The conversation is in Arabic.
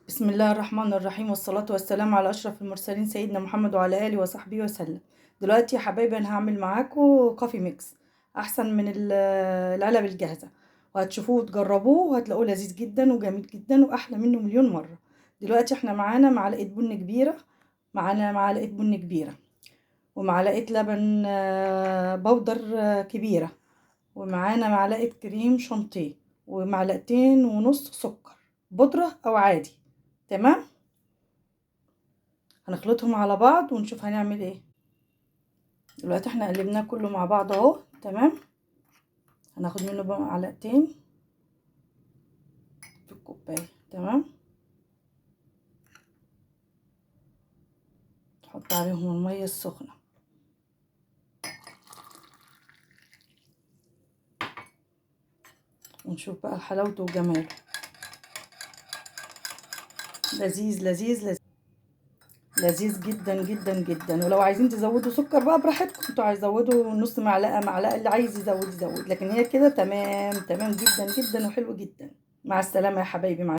بسم الله الرحمن الرحيم، والصلاة والسلام على أشرف المرسلين سيدنا محمد وعلى آله وصحبه وسلم. دلوقتي يا حبايبي أنا هعمل معاكم كوفي ميكس أحسن من العلب الجاهزة، وهتشوفوه وتجربوه وهتلاقوه لذيذ جدا وجميل جدا وأحلى منه مليون مرة. دلوقتي احنا معانا معلقة بن كبيرة، ومعلقة لبن بودر كبيرة، ومعانا معلقة كريم شانتيه، ومعلقتين ونص سكر بودرة أو عادي. تمام، هنخلطهم على بعض ونشوف هنعمل ايه. دلوقتي احنا قلبناه كله مع بعض اهو. تمام، هناخد منه بقى معلقتين في الكوبايه. تمام، نحط عليهم الميه السخنه ونشوف بقى حلاوته وجماله. لذيذ لذيذ لذيذ لذيذ جدا جدا جدا. ولو عايزين تزودوا سكر بقى براحتكم، انتوا هيزودوا نص معلقه معلقه، اللي عايز يزود يزود، لكن هي كده تمام تمام جدا جدا وحلو جدا. مع السلامه يا حبايبي.